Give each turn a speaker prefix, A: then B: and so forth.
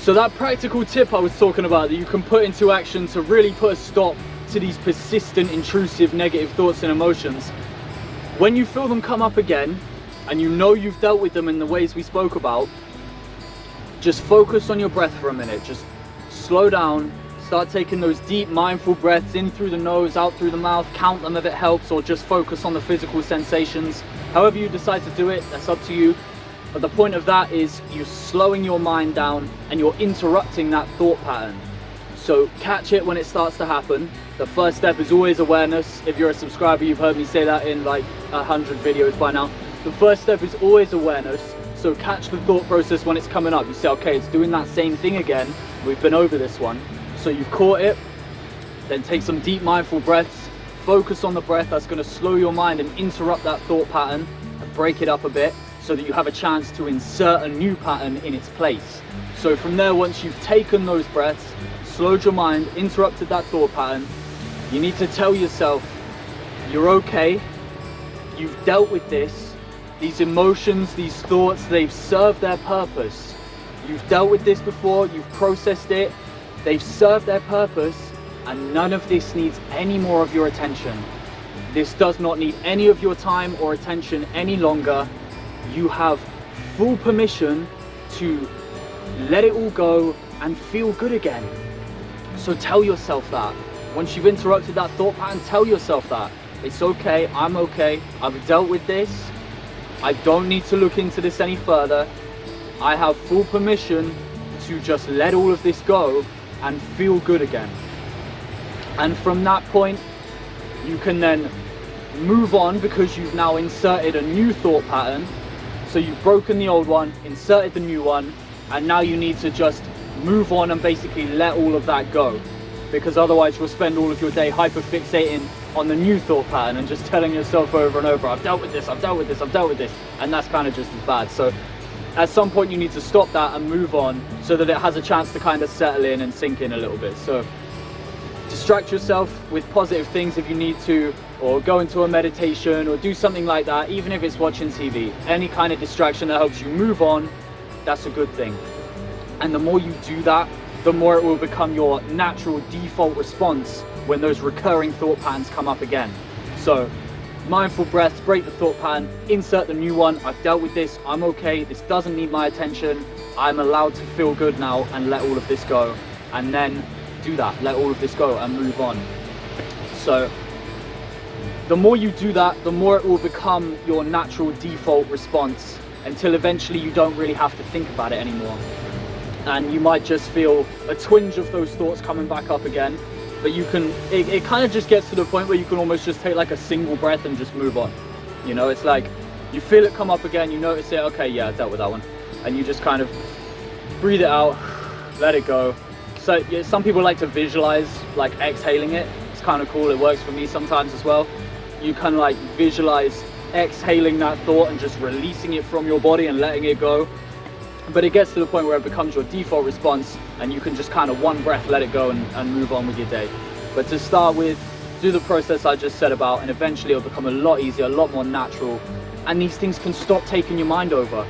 A: So that practical tip I was talking about that you can put into action to really put a stop to these persistent, intrusive, negative thoughts and emotions. When you feel them come up again, and you know you've dealt with them in the ways we spoke about, just focus on your breath for a minute. Just slow down, start taking those deep, mindful breaths in through the nose, out through the mouth, count them if it helps, or just focus on the physical sensations. However you decide to do it, that's up to you. But the point of that is you're slowing your mind down and you're interrupting that thought pattern. So catch it when it starts to happen. The first step is always awareness. If you're a subscriber, you've heard me say that in like 100 videos by now. The first step is always awareness. So catch the thought process when it's coming up. You say, okay, it's doing that same thing again. We've been over this one. So you've caught it. Then take some deep mindful breaths. Focus on the breath. That's going to slow your mind and interrupt that thought pattern and break it up a bit so that you have a chance to insert a new pattern in its place. So from there, once you've taken those breaths, slowed your mind, interrupted that thought pattern, you need to tell yourself, you're okay, you've dealt with this, these emotions, these thoughts, they've served their purpose. You've dealt with this before, you've processed it, they've served their purpose, and none of this needs any more of your attention. This does not need any of your time or attention any longer. You have full permission to let it all go and feel good again. So tell yourself that. Once you've interrupted that thought pattern, tell yourself that. It's okay, I'm okay, I've dealt with this. I don't need to look into this any further. I have full permission to just let all of this go and feel good again. And from that point, you can then move on because you've now inserted a new thought pattern. So you've broken the old one, inserted the new one, and now you need to just move on and basically let all of that go. Because otherwise you'll spend all of your day hyperfixating on the new thought pattern and just telling yourself over and over, I've dealt with this, I've dealt with this, I've dealt with this. And that's kind of just as bad. So at some point you need to stop that and move on so that it has a chance to kind of settle in and sink in a little bit. So distract yourself with positive things if you need to, or go into a meditation or do something like that, even if it's watching TV. Any kind of distraction that helps you move on, that's a good thing. And the more you do that, the more it will become your natural default response when those recurring thought patterns come up again. So mindful breaths, break the thought pattern, insert the new one. I've dealt with this, I'm okay, this doesn't need my attention, I'm allowed to feel good now and let all of this go. And then do that, let all of this go and move on. So the more you do that, the more it will become your natural default response until eventually you don't really have to think about it anymore. And you might just feel a twinge of those thoughts coming back up again, but you can, it kind of just gets to the point where you can almost just take like a single breath and just move on. You know, it's like you feel it come up again, you notice it, okay, yeah, I dealt with that one. And you just kind of breathe it out, let it go. So yeah, some people like to visualize like exhaling it. It's kind of cool, it works for me sometimes as well. You kind of like visualize exhaling that thought and just releasing it from your body and letting it go. But it gets to the point where it becomes your default response and you can just kind of one breath let it go and move on with your day. But to start with, do the process I just said about, and eventually it'll become a lot easier, a lot more natural, and these things can stop taking your mind over.